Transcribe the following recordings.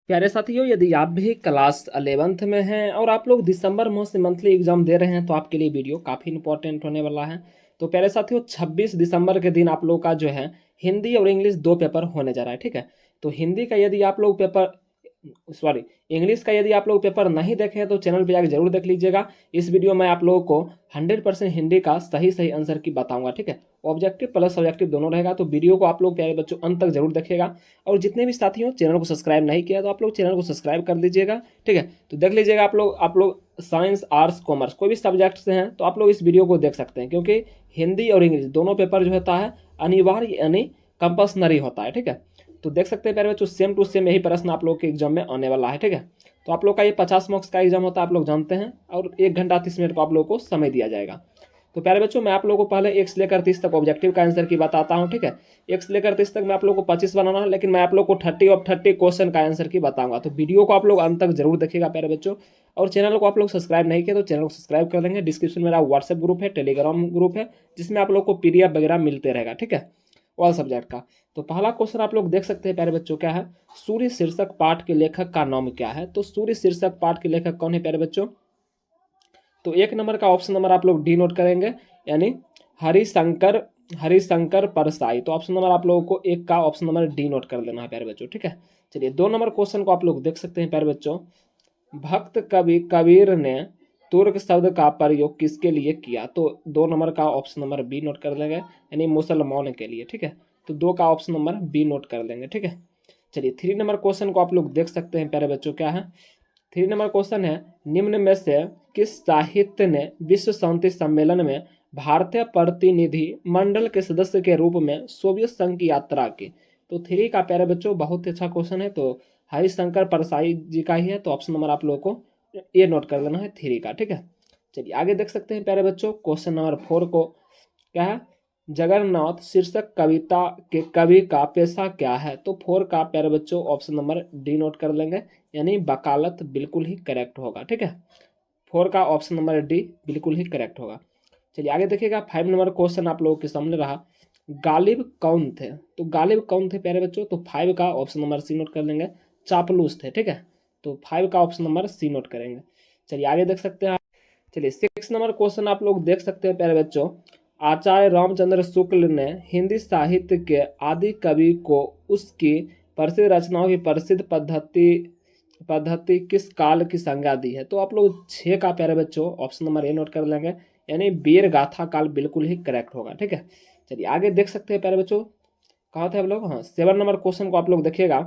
प्यारे साथियों, यदि आप भी क्लास 11th में हैं और आप लोग दिसंबर माह से मंथली एग्जाम दे रहे हैं तो आपके लिए वीडियो काफ़ी इंपॉर्टेंट होने वाला है। तो प्यारे साथियों, 26 दिसंबर के दिन आप लोग का जो है हिंदी और इंग्लिश दो पेपर होने जा रहा है। ठीक है, तो हिंदी का यदि आप लोग पेपर सॉरी इंग्लिश का यदि आप लोग पेपर नहीं देखे हैं तो चैनल पे जाकर जरूर देख लीजिएगा। इस वीडियो में आप लोगों को 100% हिंदी का सही सही आंसर की बताऊंगा। ठीक है, ऑब्जेक्टिव प्लस सब्जेक्टिव दोनों रहेगा, तो वीडियो को आप लोग प्यारे बच्चों अंत तक जरूर देखिएगा। और जितने भी साथी हो चैनल को सब्सक्राइब नहीं किया तो आप लोग चैनल को सब्सक्राइब कर दीजिएगा। ठीक है, तो देख लीजिएगा आप लोग साइंस आर्ट्स कॉमर्स कोई भी सब्जेक्ट से हैं तो आप लोग इस वीडियो को देख सकते हैं, क्योंकि हिंदी और इंग्लिश दोनों पेपर जो होता है अनिवार्य यानी कंपल्सनरी होता है। ठीक है, तो देख सकते हैं प्यारे बच्चों सेम टू सेम यही प्रश्न आप लोग के एग्जाम में आने वाला है। ठीक है, तो आप लोग का ये 50 मार्क्स का एग्जाम होता है, आप लोग जानते हैं, और 1 घंटा 30 मिनट को आप लोग को समय दिया जाएगा। तो प्यारे बच्चों, मैं आप लोगों को पहले 1 से लेकर 30 तक ऑब्जेक्टिव का आंसर की बताता हूं। ठीक है, 1 से लेकर 30 तक मैं आप लोगों को 25 बनाना है, लेकिन मैं आप लोग को 30 ऑफ 30 क्वेश्चन का आंसर की बताऊंगा। तो वीडियो को आप लोग अंत तक जरूर देखिएगा प्यारे बच्चों। और चैनल को आप लोग सब्सक्राइब नहीं किया तो चैनल को सब्सक्राइब कर लेंगे। डिस्क्रिप्शन में मेरा व्हाट्सएप ग्रुप है, टेलीग्राम ग्रुप है, जिसमें आप लोग को PDF वगैरह मिलते रहेगा। ठीक है, ऑल सब्जेक्ट का। तो पहला क्वेश्चन आप लोग देख सकते हैं प्यारे बच्चों, क्या है? सूर्य शीर्षक पाठ के लेखक का नाम क्या है? तो सूर्य शीर्षक पाठ के लेखक कौन है प्यारे बच्चों? तो 1 नंबर का ऑप्शन नंबर आप लोग डी नोट करेंगे, यानी हरिशंकर हरिशंकर परसाई। तो ऑप्शन नंबर आप लोगों को 1 का ऑप्शन नंबर डी नोट कर लेना है प्यारे बच्चों। ठीक है, चलिए 2 नंबर क्वेश्चन को आप लोग देख सकते हैं प्यारे बच्चों। भक्त कवि कबीर ने तुर्क शब्द का प्रयोग किसके लिए किया? तो 2 नंबर का ऑप्शन नंबर बी नोट कर लेंगे, यानी मुसलमान के लिए। ठीक है, तो 2 का ऑप्शन नंबर बी नोट कर लेंगे। ठीक है, चलिए 3 नंबर क्वेश्चन को आप लोग देख सकते हैं प्यारे बच्चों, क्या है? 3 नंबर क्वेश्चन है, निम्न में से किस साहित्य ने विश्व शांति सम्मेलन में भारतीय प्रतिनिधि मंडल के सदस्य के रूप में सोवियत संघ की यात्रा की? तो 3 का प्यारे बच्चों बहुत ही अच्छा क्वेश्चन है, तो हरिशंकर परसाई जी का ही है, तो ऑप्शन नंबर आप लोगों को ये नोट कर लेना है 3 का। ठीक है, चलिए आगे देख सकते हैं प्यारे बच्चों, क्वेश्चन नंबर 4 को, क्या है? जगन्नाथ शीर्षक कविता के कवि का पेशा क्या है? तो 4 का प्यारे बच्चों ऑप्शन नंबर डी नोट कर लेंगे, यानी वकालत बिल्कुल ही करेक्ट होगा। ठीक है, 4 का ऑप्शन नंबर डी बिल्कुल ही करेक्ट होगा। चलिए आगे देखिएगा, 5 नंबर क्वेश्चन आप लोगों के सामने रहा, गालिब कौन थे? तो गालिब कौन थे प्यारे बच्चों? तो 5 का ऑप्शन नंबर सी नोट कर लेंगे, चापलूस थे। ठीक है, तो 5 का ऑप्शन नंबर सी नोट करेंगे। चलिए आगे देख सकते हैं, चलिए 6 नंबर क्वेश्चन आप लोग देख सकते हैं प्यारे बच्चों। आचार्य रामचंद्र शुक्ल ने हिंदी साहित्य के आदि कवि को उसकी प्रसिद्ध रचनाओं की प्रसिद्ध पद्धति पद्धति किस काल की संज्ञा दी है? तो आप लोग 6 का प्यारे बच्चों ऑप्शन नंबर ए नोट कर लेंगे, यानी वीर गाथा काल बिल्कुल ही करेक्ट होगा। ठीक है, चलिए आगे देख सकते हैं प्यारे बच्चों, कहाँ थे हम लोग? हाँ, 7 नंबर क्वेश्चन को आप लोग देखिएगा,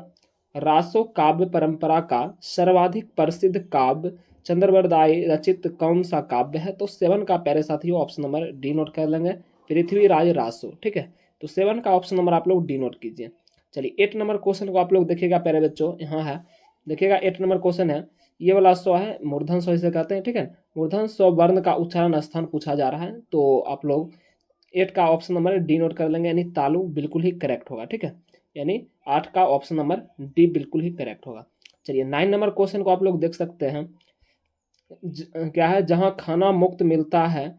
रासो काव्य परंपरा का सर्वाधिक प्रसिद्ध काव्य चंद्रवरदाई रचित कौन सा काव्य है? तो 7 का प्यारे साथियों ऑप्शन नंबर डी नोट कर लेंगे, पृथ्वीराज रासो। ठीक है, तो 7 का ऑप्शन नंबर आप लोग डी नोट कीजिए। चलिए 8 नंबर क्वेश्चन को आप लोग देखिएगा प्यारे बच्चों, यहाँ है, देखिएगा 8 नंबर क्वेश्चन है, ये वाला स्व है, मूर्धन स्व इसे कहते हैं। ठीक है, मूर्धन स्व वर्ण का उच्चारण स्थान पूछा जा रहा है, तो आप लोग 8 का ऑप्शन नंबर डी नोट कर लेंगे, यानी तालु बिल्कुल ही करेक्ट होगा। ठीक है, यानी 8 का ऑप्शन नंबर डी बिल्कुल ही करेक्ट होगा। चलिए 9 नंबर क्वेश्चन को आप लोग देख सकते हैं, क्या है? जहां खाना मुफ्त मिलता है,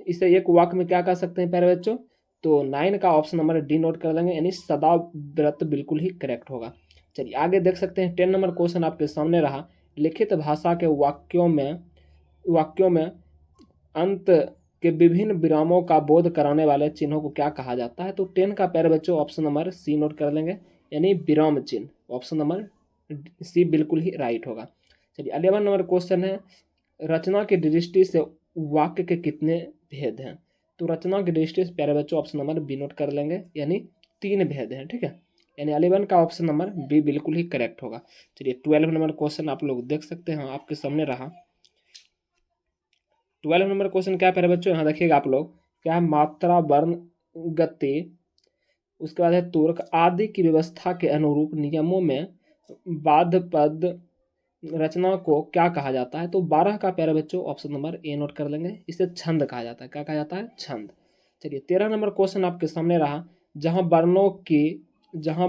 इसे एक वाक्य में क्या कह सकते हैं प्यारे बच्चों? तो 9 का ऑप्शन नंबर डी नोट कर लेंगे, यानी सदा व्रत बिल्कुल ही करेक्ट होगा। चलिए आगे देख सकते हैं, 10 नंबर क्वेश्चन आपके सामने रहा, लिखित भाषा के वाक्यों में अंत के विभिन्न विरामों का बोध कराने वाले चिन्हों को क्या कहा जाता है? तो 10 का प्यारे बच्चों ऑप्शन नंबर सी नोट कर लेंगे, यानी विराम चिन्ह, ऑप्शन नंबर सी बिल्कुल ही राइट होगा। चलिए 11 नंबर क्वेश्चन है, रचना की दृष्टि से वाक्य के कितने भेद हैं? तो रचना की दृष्टि से प्यारे बच्चों ऑप्शन नंबर बी नोट कर लेंगे, यानी 3 भेद हैं। ठीक है, यानी 11 का ऑप्शन नंबर बी बिल्कुल ही करेक्ट होगा। चलिए 12 नंबर क्वेश्चन आप लोग देख सकते हैं, आपके सामने रहा, 12 नंबर क्वेश्चन क्या है प्यारे बच्चों? यहाँ देखिएगा आप लोग, क्या है? मात्रा वर्ण गति, उसके बाद है तुर्क आदि की व्यवस्था के अनुरूप नियमों में बाध पद रचना को क्या कहा जाता है? तो 12 का प्यारे बच्चों ऑप्शन नंबर ए नोट कर लेंगे, इसे छंद कहा जाता है। क्या कहा जाता है? छंद। चलिए 13 नंबर क्वेश्चन आपके सामने रहा, जहां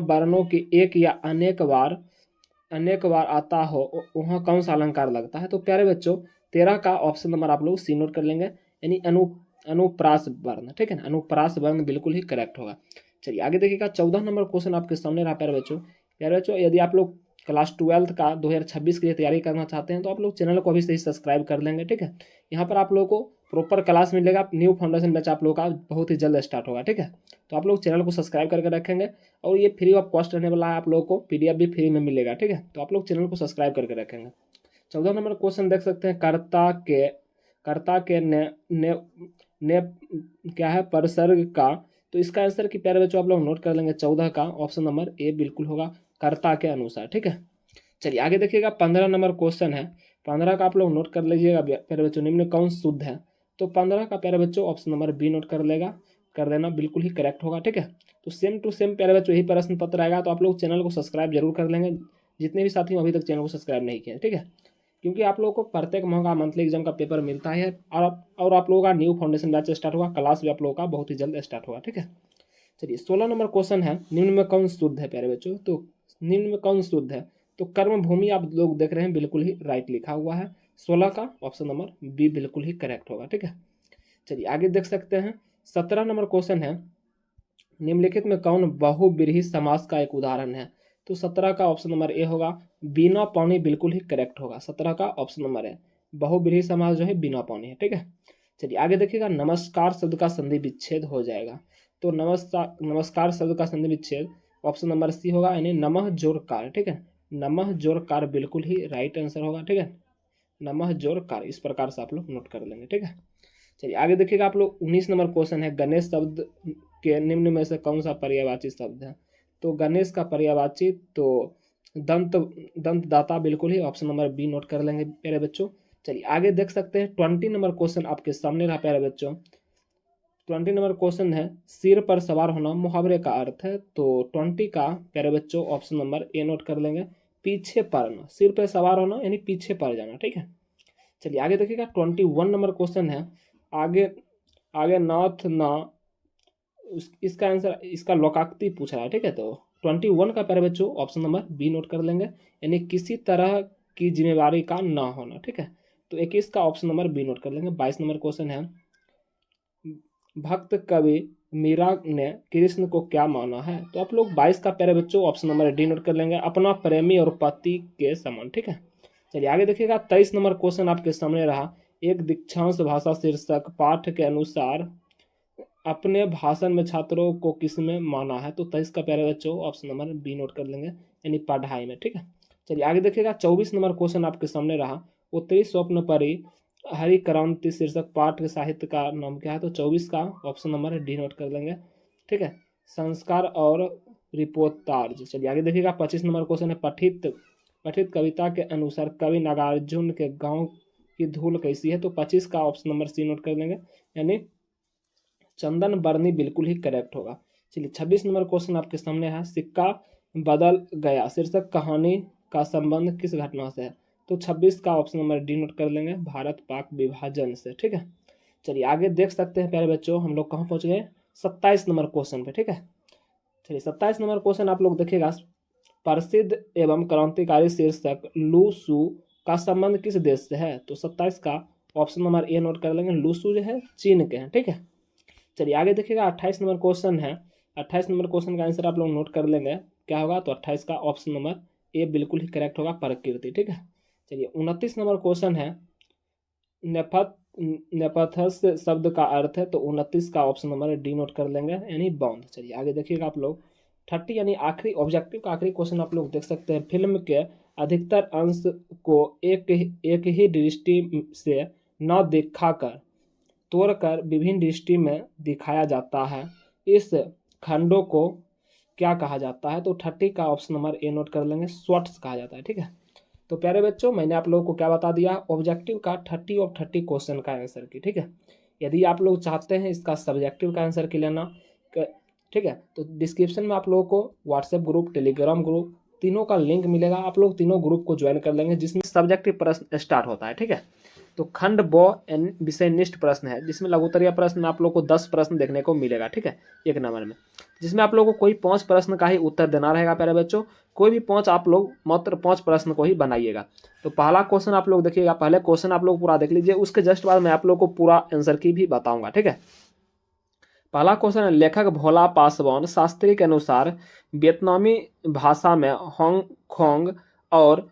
वर्णों की एक या अनेक बार आता हो वहाँ कौन सा अलंकार लगता है? तो प्यारे बच्चों 13 का ऑप्शन नंबर आप लोग सी नोट कर लेंगे, यानी अनुप्रास वर्ण। ठीक है ना, अनुप्रास वर्ण बिल्कुल ही करेक्ट होगा। चलिए आगे देखिएगा, 14 नंबर क्वेश्चन आपके सामने रहा प्यारे बच्चों। प्यारे बच्चों, यदि आप लोग क्लास 12th का 2026 के लिए तैयारी करना चाहते हैं तो आप लोग चैनल को अभी से ही सब्सक्राइब कर लेंगे, ठीक है। यहाँ पर आप लोगों को प्रॉपर क्लास मिलेगा, न्यू फाउंडेशन बैच आप लोगों का बहुत ही जल्द स्टार्ट होगा, ठीक है। तो आप लोग चैनल को सब्सक्राइब करके रखेंगे और ये फ्री ऑफ कॉस्ट रहने वाला है, आप लोगों को पीडीएफ भी फ्री में मिलेगा, ठीक है। तो आप लोग चैनल को सब्सक्राइब करके रखेंगे। 14 नंबर क्वेश्चन देख सकते हैं, कर्ता के ने क्या है परसर्ग का। तो इसका आंसर की प्यारे बच्चों आप लोग नोट कर लेंगे, 14 का ऑप्शन नंबर ए बिल्कुल होगा, कर्ता के अनुसार, ठीक है। चलिए आगे देखिएगा, 15 नंबर क्वेश्चन है। 15 का आप लोग नोट कर लीजिएगा प्यारे बच्चों, निम्न कौन शुद्ध है। तो 15 का प्यारे बच्चों ऑप्शन नंबर बी नोट कर देना, बिल्कुल ही करेक्ट होगा, ठीक है। तो सेम टू सेम प्यारे बच्चों यही प्रश्न पत्र आएगा, तो आप लोग चैनल को सब्सक्राइब जरूर कर लेंगे, जितने भी साथी अभी तक चैनल को सब्सक्राइब नहीं किए, ठीक है। क्योंकि आप लोगों को प्रत्येक माह का मंथली एग्जाम का पेपर मिलता है और आप लोगों का न्यू फाउंडेशन बैच स्टार्ट होगा, क्लास भी आप लोगों का बहुत ही जल्द स्टार्ट होगा, ठीक है। चलिए 16 नंबर क्वेश्चन है, निम्न में कौन शुद्ध है प्यारे बच्चों। तो निम्न में कौन शुद्ध है, तो कर्म भूमि आप लोग देख रहे हैं, बिल्कुल ही राइट लिखा हुआ है। 16 का ऑप्शन नंबर बी बिल्कुल ही करेक्ट होगा, ठीक है। चलिए आगे देख सकते हैं, 17 नंबर क्वेश्चन है, निम्नलिखित में कौन बहुब्रीहि समास का एक उदाहरण है। तो 17 का ऑप्शन नंबर ए होगा, बिना पानी, बिल्कुल ही करेक्ट होगा। 17 का ऑप्शन नंबर है, बहुब्रीहि समास जो है बिना पानी है, ठीक है। चलिए आगे देखिएगा, नमस्कार शब्द का संधि विच्छेद हो जाएगा। तो नमस्कार शब्द का संधि विच्छेद ऑप्शन नंबर सी होगा, यानी नमः जोर कार, ठीक है। नमः जोर कार बिल्कुल ही राइट आंसर होगा, ठीक है। नमः जोर कार, इस प्रकार से आप लोग नोट कर लेंगे, ठीक है। चलिए आगे देखिएगा आप लोग, 19 नंबर क्वेश्चन है, गणेश शब्द के निम्न में से कौन सा पर्यायवाची शब्द है। तो गणेश का पर्यायवाची तो दंत दाता, बिल्कुल ही ऑप्शन नंबर बी नोट कर लेंगे प्यारे बच्चों। चलिए आगे देख सकते हैं, 20 नंबर क्वेश्चन आपके सामने रहा प्यारे बच्चों। 20 नंबर क्वेश्चन है, सिर पर सवार होना मुहावरे का अर्थ है। तो 20 का प्यारे बच्चों ऑप्शन नंबर ए नोट कर लेंगे, पीछे पड़ना, सिर पर सवार होना यानी पीछे पड़ जाना, ठीक है। चलिए आगे देखिएगा, 21 नंबर क्वेश्चन है, आगे आगे नाथ ना, इसका आंसर, इसका लोकाक्ति पूछ रहा है, ठीक है। तो 21 का प्यारे बच्चों ऑप्शन नंबर बी नोट कर लेंगे, यानी किसी तरह की जिम्मेवारी का ना होना, ठीक है। तो 21 का ऑप्शन नंबर बी नोट कर लेंगे। 22 नंबर क्वेश्चन है, भक्त कवि मीरा ने कृष्ण को क्या माना है। तो आप लोग 22 का प्यारे बच्चों ऑप्शन नंबर डी नोट कर लेंगे, अपना प्रेमी और पति के समान, ठीक है। चलिए आगे देखिएगा, 23 नंबर क्वेश्चन आपके सामने रहा, एक दीक्षांत भाषा शीर्षक पाठ के अनुसार अपने भाषण में छात्रों को किस में माना है। तो 23 का प्यारे बच्चों ऑप्शन नंबर बी नोट कर लेंगे, यानी पढ़ाई में, ठीक है। चलिए आगे देखिएगा, 24 नंबर क्वेश्चन आपके सामने रहा, उत्तरी स्वप्न परी हरि क्रांति शीर्षक पाठ के साहित्य का नाम क्या है। तो 24 का ऑप्शन नंबर डी नोट कर लेंगे, ठीक है। संस्कार और रिपोर्टार्ज। चलिए आगे देखिएगा, 25 नंबर क्वेश्चन है, पठित कविता के अनुसार कवि नागार्जुन के गांव की धूल कैसी है। तो 25 का ऑप्शन नंबर सी नोट कर लेंगे, यानी चंदन बरनी, बिल्कुल ही करेक्ट होगा। चलिए 26 नंबर क्वेश्चन आपके सामने है, सिक्का बदल गया शीर्षक कहानी का संबंध किस घटना से है। तो 26 का ऑप्शन नंबर डी नोट कर लेंगे, भारत पाक विभाजन से, ठीक है। चलिए आगे देख सकते हैं प्यारे बच्चों, हम लोग कहाँ पहुंच गए, 27 नंबर क्वेश्चन पे, ठीक है। चलिए 27 नंबर क्वेश्चन आप लोग देखिएगा, प्रसिद्ध एवं क्रांतिकारी शीर्षक लू सू का संबंध किस देश से है। तो 27 का ऑप्शन नंबर ए नोट कर लेंगे, लू सू जो है चीन के हैं, ठीक है। चलिए आगे देखिएगा, 28 नंबर क्वेश्चन है, 28 नंबर क्वेश्चन का आंसर आप लोग नोट कर लेंगे, क्या होगा। तो 28 का ऑप्शन नंबर ए बिल्कुल ही करेक्ट होगा, प्रकृति, ठीक है। चलिए 29 नंबर क्वेश्चन है, नेपथस शब्द का अर्थ है। तो 29 का ऑप्शन नंबर डी नोट कर लेंगे, यानी बाउंड। चलिए आगे देखिएगा आप लोग, 30 यानी आखिरी ऑब्जेक्टिव का आखिरी क्वेश्चन आप लोग देख सकते हैं, फिल्म के अधिकतर अंश को एक ही दृष्टि से न दिखाकर तोड़कर विभिन्न दृष्टि में दिखाया जाता है, इस खंडों को क्या कहा जाता है। तो 30 का ऑप्शन नंबर ए नोट कर लेंगे, स्वट्स कहा जाता है, ठीक है। तो प्यारे बच्चों मैंने आप लोगों को क्या बता दिया, ऑब्जेक्टिव का 30 ऑफ 30 क्वेश्चन का आंसर की, ठीक है। यदि आप लोग चाहते हैं इसका सब्जेक्टिव का आंसर की लेना, ठीक है, तो डिस्क्रिप्शन में आप लोगों को व्हाट्सएप ग्रुप, टेलीग्राम ग्रुप, तीनों का लिंक मिलेगा, आप लोग तीनों ग्रुप को ज्वाइन कर लेंगे, जिसमें सब्जेक्टिव प्रश्न स्टार्ट होता है, ठीक है। तो खंड ब विषयनिष्ठ प्रश्न है, जिसमें लघुत्तरीय प्रश्न में आप लोग को 10 प्रश्न देखने को मिलेगा, ठीक है, एक नंबर में, जिसमें आप लोगों को कोई 5 प्रश्न का ही उत्तर देना रहेगा प्यारे बच्चों, कोई भी 5, आप लोग मात्र 5 प्रश्न को ही बनाइएगा। तो पहला क्वेश्चन आप लोग देखिएगा, पहले क्वेश्चन आप लोग पूरा देख लीजिए, उसके जस्ट बाद मैं आप लोग को पूरा आंसर की भी बताऊंगा, ठीक है। पहला क्वेश्चन है, लेखक भोला पासवान शास्त्री के अनुसार वियतनामी भाषा में हांगकांग और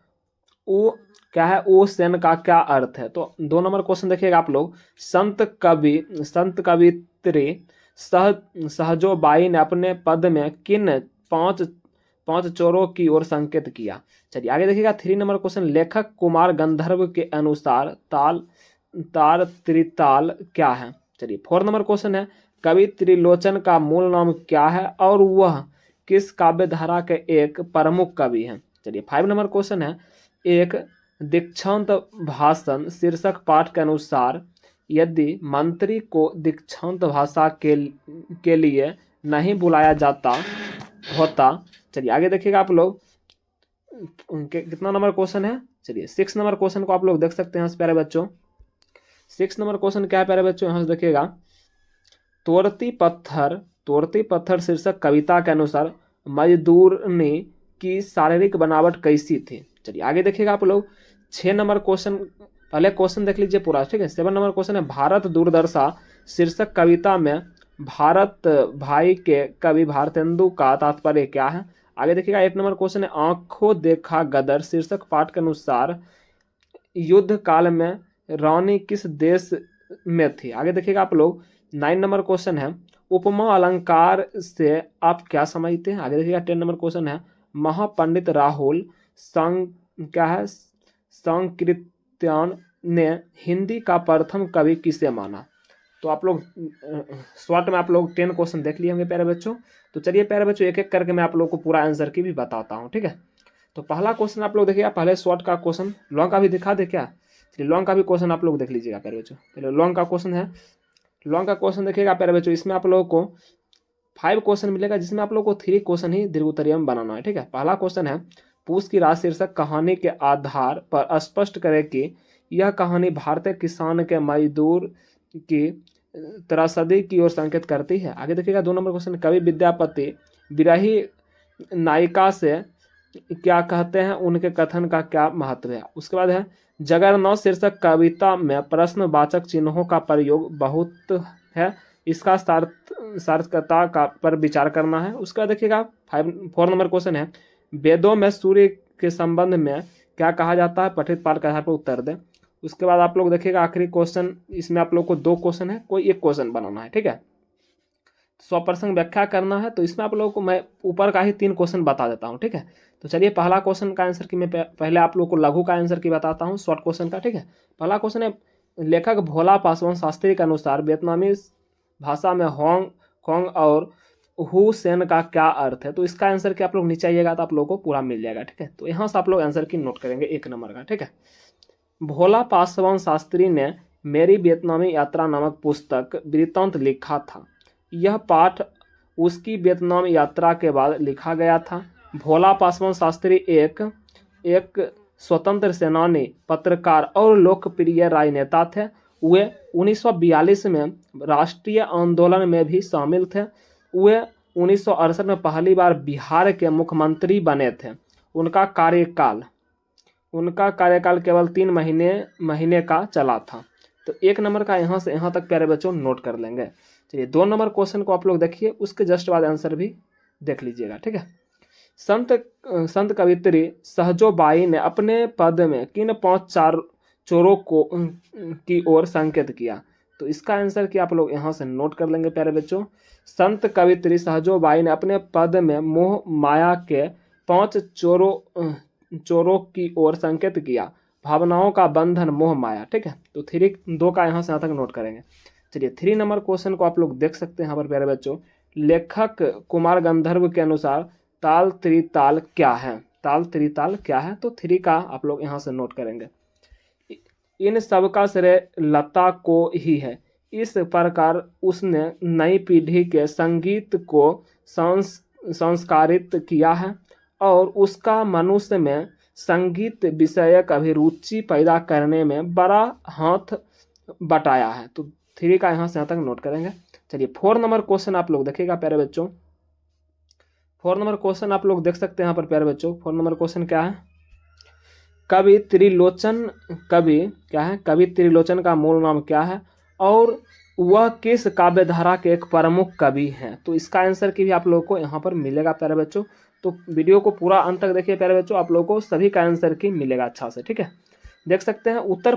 ओ क्या है, ओ सेन का क्या अर्थ है। तो 2 नंबर क्वेश्चन देखिएगा आप लोग, संत कवित्री सहजोबाई ने अपने पद में किन पांच पांच चोरों की ओर संकेत किया। चलिए आगे देखिएगा 3 नंबर क्वेश्चन, लेखक कुमार गंधर्व के अनुसार ताल तार त्रिताल क्या है। चलिए 4 नंबर क्वेश्चन है, कवि त्रिलोचन का मूल नाम क्या है और वह किस काव्य धारा के एक प्रमुख कवि हैं। चलिए 5 नंबर क्वेश्चन है, एक दीक्षांत भाषण शीर्षक पाठ के अनुसार यदि मंत्री को दीक्षांत भाषा के लिए नहीं बुलाया जाता होता। चलिए आगे देखिएगा आप लोग, कितना नंबर क्वेश्चन है। चलिए 6 नंबर क्वेश्चन को आप लोग देख सकते हैं प्यारे बच्चों। 6 नंबर क्वेश्चन क्या है प्यारे बच्चों, यहाँ से देखिएगा, तोड़ती पत्थर शीर्षक कविता के अनुसार मजदूरनी की शारीरिक बनावट कैसी थी। चलिए आगे देखिएगा आप लोग 6 नंबर क्वेश्चन, पहले क्वेश्चन देख लीजिए पूरा, ठीक है। 7 नंबर क्वेश्चन है, भारत दुर्दशा शीर्षक कविता में भारत भाई के कवि भारतेंदु का तात्पर्य क्या है। आगे देखिएगा 8 नंबर क्वेश्चन है, आंखों देखा गदर शीर्षक पाठ के अनुसार युद्ध काल में रानी किस देश में थी। आगे देखिएगा आप लोग 9 नंबर क्वेश्चन है, उपमा अलंकार से आप क्या समझते हैं। आगे देखिएगा 10 नंबर क्वेश्चन है, महापंडित राहुल क्या है संकीर्तन ने हिंदी का प्रथम कवि किसे माना। तो आप लोग शॉर्ट में आप लोग 10 क्वेश्चन देख लिए होंगे प्यारे बच्चों। तो चलिए प्यारे बच्चों एक एक करके मैं आप लोग को पूरा आंसर की भी बताता हूँ, ठीक है। तो पहला क्वेश्चन आप लोग देखिएगा, पहले शॉर्ट का क्वेश्चन, लॉन्ग का भी दिखा दे क्या। चलिए लॉन्ग का भी क्वेश्चन आप लोग देख लीजिएगा प्यारे बच्चों। पहले लॉन्ग का क्वेश्चन है, लॉन्ग का क्वेश्चन देखिएगा प्यारे बच्चों, इसमें आप लोगों को 5 क्वेश्चन मिलेगा, जिसमें आप लोग को 3 क्वेश्चन ही दीर्घ उत्तरीय में बनाना है, ठीक है। पहला क्वेश्चन है, पूस की रात शीर्षक कहानी के आधार पर स्पष्ट करें कि यह कहानी भारतीय किसान के मजदूर की त्रासदी की ओर संकेत करती है। आगे देखिएगा 2 नंबर क्वेश्चन, कवि विद्यापति विरही नायिका से क्या कहते हैं, उनके कथन का क्या महत्व है। उसके बाद है, जगरनौ शीर्षक कविता में प्रश्नवाचक चिन्हों का प्रयोग बहुत है, इसका सार्थकता का पर विचार करना है। उसका देखिएगा 4 नंबर क्वेश्चन है, वेदों में सूर्य के संबंध में क्या कहा जाता है, पठित पाठ के आधार पर उत्तर दें। उसके बाद आप लोग देखिएगा आखिरी क्वेश्चन, इसमें आप लोग को 2 क्वेश्चन है, कोई एक क्वेश्चन बनाना है, ठीक है। स्वप्रसंग व्याख्या करना है, तो इसमें आप लोगों को मैं ऊपर का ही 3 क्वेश्चन बता देता हूँ, ठीक है। तो चलिए पहला क्वेश्चन का आंसर की मैं पहले आप लोग को लघु का आंसर की बताता हूँ, शॉर्ट क्वेश्चन का, ठीक है। पहला क्वेश्चन है, लेखक भोला पासवान शास्त्री के अनुसार वियतनामी भाषा में होंग और हु सेन का क्या अर्थ है। तो इसका आंसर क्या आप लोग नीचे आइएगा तो आप लोगों को पूरा मिल जाएगा, ठीक है। तो यहाँ से आप लोग आंसर की नोट करेंगे 1 नंबर का, ठीक है। भोला पासवान शास्त्री ने मेरी वियतनामी यात्रा नामक पुस्तक वृत्तांत लिखा था। यह पाठ उसकी वियतनाम यात्रा के बाद लिखा गया था। भोला पासवान शास्त्री एक स्वतंत्र सेनानी, पत्रकार और लोकप्रिय राजनेता थे। वे 1942 में राष्ट्रीय आंदोलन में भी शामिल थे। वे 1968 में पहली बार बिहार के मुख्यमंत्री बने थे। उनका कार्यकाल केवल 3 महीने का चला था। तो 1 नंबर का यहाँ से यहाँ तक प्यारे बच्चों नोट कर लेंगे। चलिए 2 नंबर क्वेश्चन को आप लोग देखिए, उसके जस्ट बाद आंसर भी देख लीजिएगा, ठीक है। संत कवित्री सहजोबाई ने अपने पद में किन 5 चोरों की ओर संकेत किया। तो इसका आंसर कि आप लोग यहाँ से नोट कर लेंगे प्यारे बच्चों। संत कवित्री सहजोबाई ने अपने पद में मोह माया के 5 चोरों की ओर संकेत किया। भावनाओं का बंधन, मोह माया, ठीक है। तो 2 का यहाँ से यहाँ तक नोट करेंगे। चलिए 3 नंबर क्वेश्चन को आप लोग देख सकते हैं यहाँ पर प्यारे बच्चों, लेखक कुमार गंधर्व के अनुसार ताल त्रिताल क्या है। ताल त्रिताल क्या है, तो 3 का आप लोग यहाँ से नोट करेंगे। इन सब का श्रेय लता को ही है। इस प्रकार उसने नई पीढ़ी के संगीत को संस्कारित किया है और उसका मनुष्य में संगीत विषयक अभिरुचि पैदा करने में बड़ा हाथ बटाया है। तो 3 का यहाँ से यहाँ तक नोट करेंगे। चलिए 4 नंबर क्वेश्चन आप लोग देखिएगा प्यारे बच्चों। 4 नंबर क्वेश्चन आप लोग देख सकते हैं यहाँ पर प्यारे बच्चों। 4 नंबर क्वेश्चन क्या है, कवि त्रिलोचन का मूल नाम क्या है और वह किस काव्य धारा के एक प्रमुख कवि हैं। तो इसका आंसर की भी आप लोगों को यहाँ पर मिलेगा प्यारे बच्चों। तो वीडियो को पूरा अंत तक देखिए प्यारे बच्चों, आप लोगों को सभी का आंसर की मिलेगा अच्छा से। ठीक है, देख सकते हैं उत्तर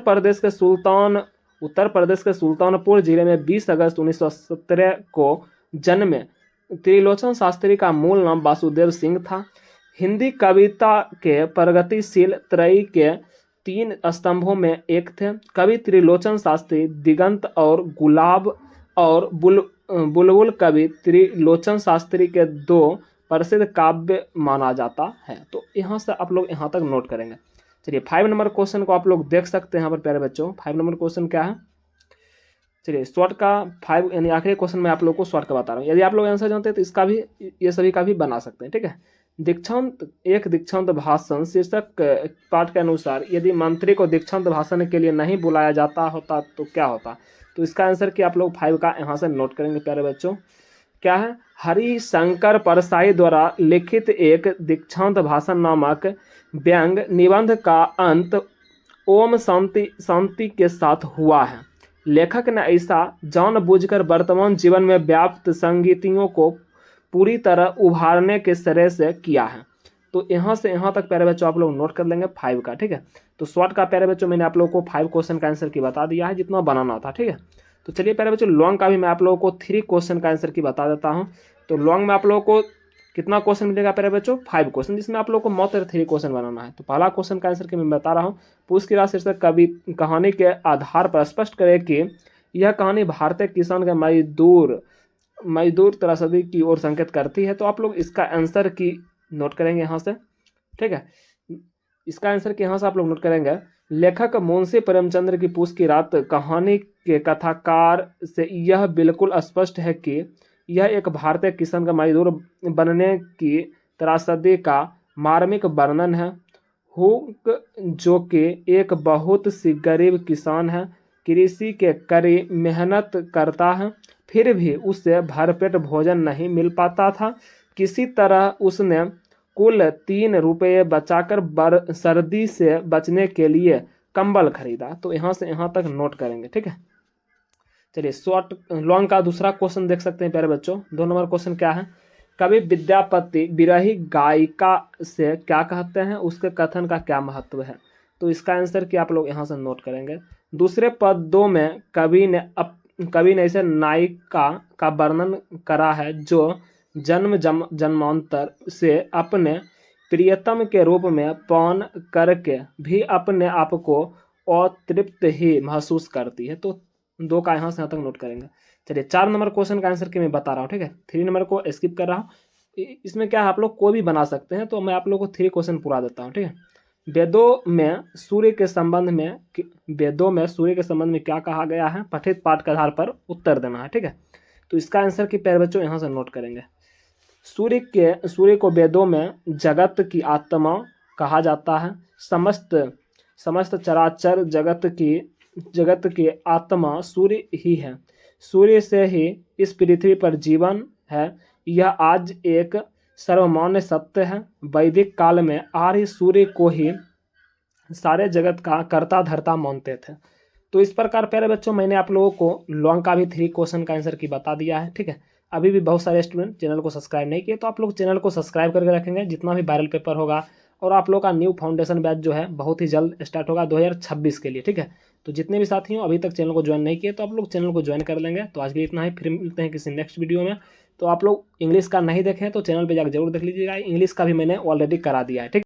प्रदेश के सुल्तानपुर जिले में 20 अगस्त 1917 को जन्मे त्रिलोचन शास्त्री का मूल नाम वासुदेव सिंह था। हिंदी कविता के प्रगतिशील त्रयी के 3 स्तंभों में एक थे। कवि त्रिलोचन शास्त्री दिगंत और गुलाब और बुलबुल कवि त्रिलोचन शास्त्री के 2 प्रसिद्ध काव्य माना जाता है। तो यहाँ से आप लोग यहाँ तक नोट करेंगे। चलिए 5 नंबर क्वेश्चन को आप लोग देख सकते हैं यहाँ पर प्यारे बच्चों। 5 नंबर क्वेश्चन क्या है, चलिए शॉर्ट का 5 यानी आखिरी क्वेश्चन मैं आप लोग को शॉर्ट का बता रहा हूँ। यदि आप लोग आंसर जानते हैं तो इसका भी, ये सभी का भी बना सकते हैं। ठीक है, दीक्षांत भाषण शीर्षक पाठ के अनुसार यदि मंत्री को दीक्षांत भाषण के लिए नहीं बुलाया जाता होता तो क्या होता। तो इसका आंसर कि आप लोग 5 का यहाँ से नोट करेंगे प्यारे बच्चों। क्या है, हरिशंकर परसाई द्वारा लिखित एक दीक्षांत भाषण नामक व्यंग निबंध का अंत ओम शांति के साथ हुआ है। लेखक ने ऐसा जानबूझकर वर्तमान जीवन में व्याप्त संगीतियों को पूरी तरह उभारने के श्रेय से किया है। तो यहाँ से यहाँ तक प्यारे बच्चों आप लोग नोट कर लेंगे 5 का। ठीक है, तो शॉर्ट का प्यारे बच्चों मैंने आप लोगों को 5 क्वेश्चन का आंसर की बता दिया है जितना बनाना था। ठीक है, तो चलिए प्यारे बच्चों लॉन्ग का भी मैं आप लोगों को 3 क्वेश्चन का आंसर की बता देता हूँ। तो लॉन्ग में आप लोगों को कितना क्वेश्चन मिलेगा प्यारे बच्चों, 5 क्वेश्चन, जिसमें आप लोगों को मात्र 3 क्वेश्चन बनाना है। तो पहला क्वेश्चन का आंसर की मैं बता रहा हूँ, पूछ की राशि शीर्षक कहानी के आधार पर स्पष्ट करें कि यह कहानी भारतीय किसान के मजदूर त्रासदी की ओर संकेत करती है। तो आप लोग इसका आंसर की नोट करेंगे यहाँ से। ठीक है, इसका आंसर की यहाँ से आप लोग नोट करेंगे, लेखक मुंशी प्रेमचंद्र की पूछ की रात कहानी के कथाकार से यह बिल्कुल स्पष्ट है कि यह एक भारतीय किसान का मजदूर बनने की त्रासदी का मार्मिक वर्णन है। हुक जो कि एक बहुत सी गरीब किसान है, कृषि के कड़ी मेहनत करता है, फिर भी उसे भरपेट भोजन नहीं मिल पाता था। किसी तरह उसने कुल 3 रुपये बचाकर सर्दी से बचने के लिए कंबल खरीदा। तो यहाँ से यहाँ तक नोट करेंगे। ठीक है, चलिए शॉर्ट लॉन्ग का दूसरा क्वेश्चन देख सकते हैं प्यारे बच्चों। 2 नंबर क्वेश्चन क्या है, कवि विद्यापति विरही गायिका से क्या कहते हैं, उसके कथन का क्या महत्व है। तो इसका आंसर कि आप लोग यहाँ से नोट करेंगे। दूसरे पदों में कवि ने ऐसे नायिका का वर्णन करा है जो जन्मांतर से अपने प्रियतम के रूप में पान करके भी अपने आप को अतृप्त ही महसूस करती है। तो 2 का यहाँ से यहाँ तक नोट करेंगे। चलिए 4 नंबर क्वेश्चन का आंसर की मैं बता रहा हूँ। ठीक है, 3 नंबर को स्किप कर रहा हूँ। इसमें क्या है, आप लोग कोई भी बना सकते हैं, तो मैं आप लोग को 3 क्वेश्चन पूरा देता हूँ। ठीक है, वेदों में सूर्य के संबंध में क्या कहा गया है, पठित पाठ के आधार पर उत्तर देना है। ठीक है, तो इसका आंसर की प्यारे बच्चों यहाँ से नोट करेंगे। सूर्य को वेदों में जगत की आत्मा कहा जाता है। समस्त चराचर जगत की आत्मा सूर्य ही है। सूर्य से ही इस पृथ्वी पर जीवन है, यह आज एक सर्वमान्य सत्य है। वैदिक काल में आर्य सूर्य को ही सारे जगत का कर्ता धर्ता मानते थे। तो इस प्रकार प्यारे बच्चों मैंने आप लोगों को लॉन्ग का भी 3 क्वेश्चन का आंसर की बता दिया है। ठीक है, अभी भी बहुत सारे स्टूडेंट चैनल को सब्सक्राइब नहीं किए, तो आप लोग चैनल को सब्सक्राइब करके रखेंगे। जितना भी वायरल पेपर होगा और आप लोग का न्यू फाउंडेशन बैच जो है बहुत ही जल्द स्टार्ट होगा 2026 के लिए। ठीक है, तो जितने भी साथी हो अभी तक चैनल को ज्वाइन नहीं किए तो आप लोग चैनल को ज्वाइन कर लेंगे। तो आज के लिए इतना ही, फिर मिलते हैं किसी नेक्स्ट वीडियो में। तो आप लोग इंग्लिश का नहीं देखें तो चैनल पे जाकर जरूर देख लीजिएगा, इंग्लिश का भी मैंने ऑलरेडी करा दिया है। ठीक।